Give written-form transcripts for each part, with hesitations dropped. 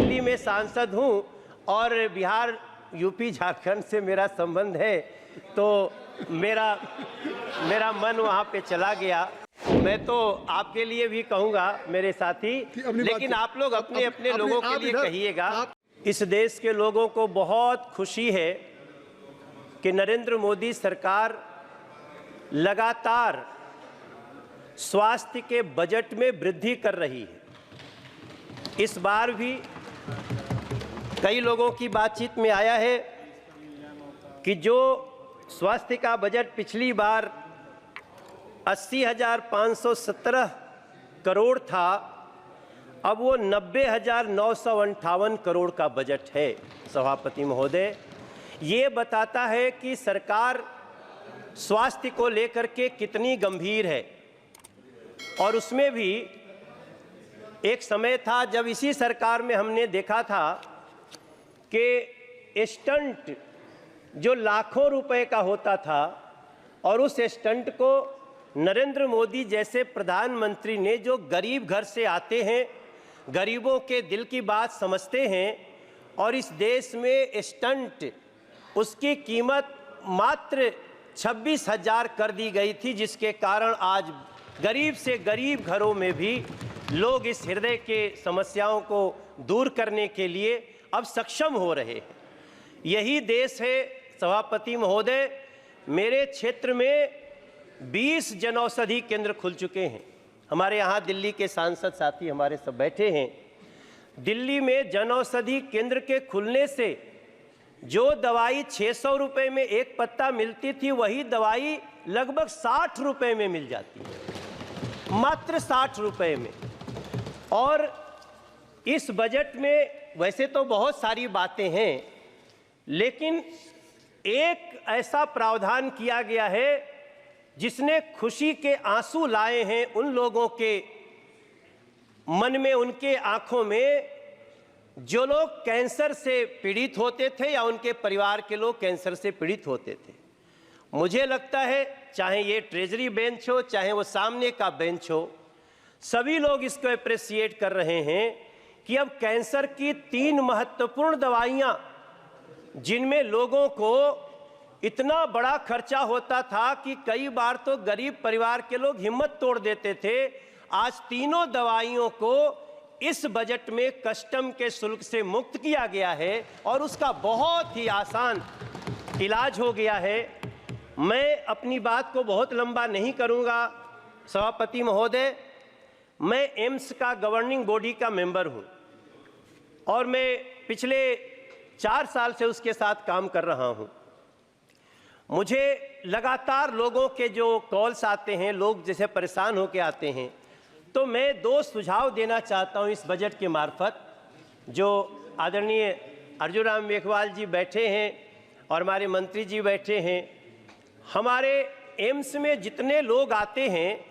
दिल्ली में सांसद हूं और बिहार, यूपी, झारखंड से मेरा संबंध है, तो मेरा मन वहां पे चला गया। मैं तो आपके लिए भी कहूंगा मेरे साथी, लेकिन आप लोग अपने अपने लोगों के लिए कहिएगा। इस देश के लोगों को बहुत खुशी है कि नरेंद्र मोदी सरकार लगातार स्वास्थ्य के बजट में वृद्धि कर रही है। इस बार भी कई लोगों की बातचीत में आया है कि जो स्वास्थ्य का बजट पिछली बार 80,517 करोड़ था, अब वो 90,958 करोड़ का बजट है। सभापति महोदय, ये बताता है कि सरकार स्वास्थ्य को लेकर के कितनी गंभीर है। और उसमें भी एक समय था जब इसी सरकार में हमने देखा था कि स्टंट जो लाखों रुपए का होता था, और उस स्टंट को नरेंद्र मोदी जैसे प्रधानमंत्री ने, जो गरीब घर से आते हैं, गरीबों के दिल की बात समझते हैं, और इस देश में स्टंट उसकी कीमत मात्र 26,000 कर दी गई थी, जिसके कारण आज गरीब से गरीब घरों में भी लोग इस हृदय के समस्याओं को दूर करने के लिए अब सक्षम हो रहे हैं। यही देश है सभापति महोदय। मेरे क्षेत्र में 20 जनौषधि केंद्र खुल चुके हैं। हमारे यहाँ दिल्ली के सांसद साथी हमारे सब बैठे हैं। दिल्ली में जनौषधि केंद्र के खुलने से जो दवाई 600 रुपये में एक पत्ता मिलती थी, वही दवाई लगभग 60 रुपये में मिल जाती है, मात्र 60 रुपये में। और इस बजट में वैसे तो बहुत सारी बातें हैं, लेकिन एक ऐसा प्रावधान किया गया है जिसने खुशी के आंसू लाए हैं उन लोगों के मन में, उनके आंखों में, जो लोग कैंसर से पीड़ित होते थे या उनके परिवार के लोग कैंसर से पीड़ित होते थे। मुझे लगता है चाहे ये ट्रेजरी बेंच हो, चाहे वो सामने का बेंच हो, सभी लोग इसको अप्रिशिएट कर रहे हैं कि अब कैंसर की 3 महत्वपूर्ण दवाइयां, जिनमें लोगों को इतना बड़ा खर्चा होता था कि कई बार तो गरीब परिवार के लोग हिम्मत तोड़ देते थे, आज तीनों दवाइयों को इस बजट में कस्टम के शुल्क से मुक्त किया गया है और उसका बहुत ही आसान इलाज हो गया है। मैं अपनी बात को बहुत लंबा नहीं करूंगा सभापति महोदय। मैं एम्स का गवर्निंग बॉडी का मेंबर हूं और मैं पिछले 4 साल से उसके साथ काम कर रहा हूं। मुझे लगातार लोगों के जो कॉल्स आते हैं, लोग जैसे परेशान होकर आते हैं, तो मैं 2 सुझाव देना चाहता हूं इस बजट के मार्फत। जो आदरणीय अर्जुन राम मेघवाल जी बैठे हैं और हमारे मंत्री जी बैठे हैं, हमारे एम्स में जितने लोग आते हैं,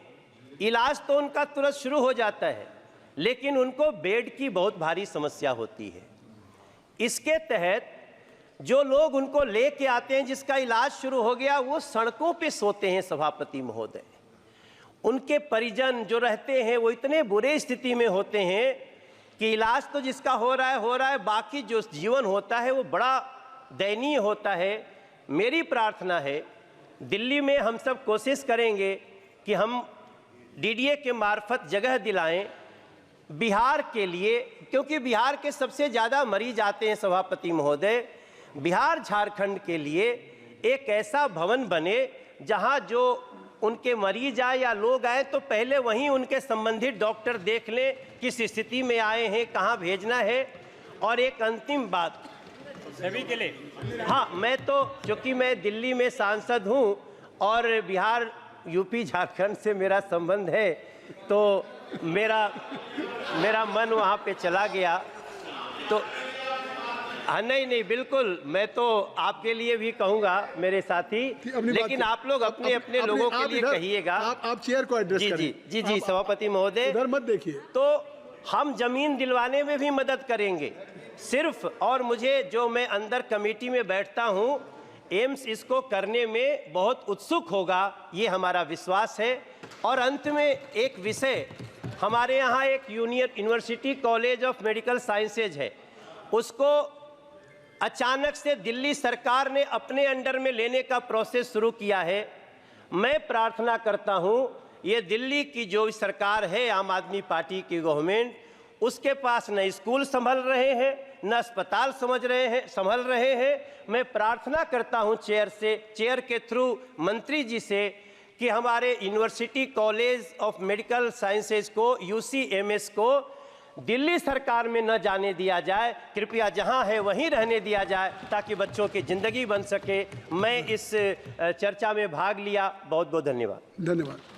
इलाज तो उनका तुरंत शुरू हो जाता है, लेकिन उनको बेड की बहुत भारी समस्या होती है। इसके तहत जो लोग उनको लेके आते हैं, जिसका इलाज शुरू हो गया, वो सड़कों पे सोते हैं सभापति महोदय। उनके परिजन जो रहते हैं वो इतने बुरे स्थिति में होते हैं कि इलाज तो जिसका हो रहा है, बाकी जो जीवन होता है वो बड़ा दयनीय होता है। मेरी प्रार्थना है, दिल्ली में हम सब कोशिश करेंगे कि हम डीडीए के मार्फत जगह दिलाएं बिहार के लिए, क्योंकि बिहार के सबसे ज़्यादा मरीज आते हैं सभापति महोदय। बिहार झारखंड के लिए एक ऐसा भवन बने जहां जो उनके मरीज आए या लोग आए तो पहले वहीं उनके संबंधित डॉक्टर देख लें किस स्थिति में आए हैं, कहां भेजना है। और एक अंतिम बात सभी के लिए, हाँ, मैं तो क्योंकि मैं दिल्ली में सांसद हूं और बिहार, यूपी, झारखंड से मेरा संबंध है, तो मेरा मन वहां पे चला गया। तो हाँ, नहीं, बिल्कुल, मैं तो आपके लिए भी कहूंगा मेरे साथी, लेकिन आप लोग अपने अपने लोगों के लिए कहिएगा। आप चेयर को एड्रेस करें। जी सभापति महोदय, इधर मत देखिए। तो हम जमीन दिलवाने में भी मदद करेंगे सिर्फ, और मुझे जो मैं अंदर कमेटी में बैठता हूं, एम्स इसको करने में बहुत उत्सुक होगा, ये हमारा विश्वास है। और अंत में एक विषय, हमारे यहाँ एक university college of medical sciences है, उसको अचानक से दिल्ली सरकार ने अपने अंडर में लेने का प्रोसेस शुरू किया है। मैं प्रार्थना करता हूं, ये दिल्ली की जो सरकार है, आम आदमी पार्टी की गवर्नमेंट, उसके पास न स्कूल संभल रहे हैं, न अस्पताल संभल रहे हैं। मैं प्रार्थना करता हूं चेयर के थ्रू मंत्री जी से कि हमारे university college of medical sciences को, UCMS को दिल्ली सरकार में न जाने दिया जाए, कृपया जहां है वहीं रहने दिया जाए ताकि बच्चों की ज़िंदगी बन सके। मैं इस चर्चा में भाग लिया। बहुत बहुत धन्यवाद। धन्यवाद।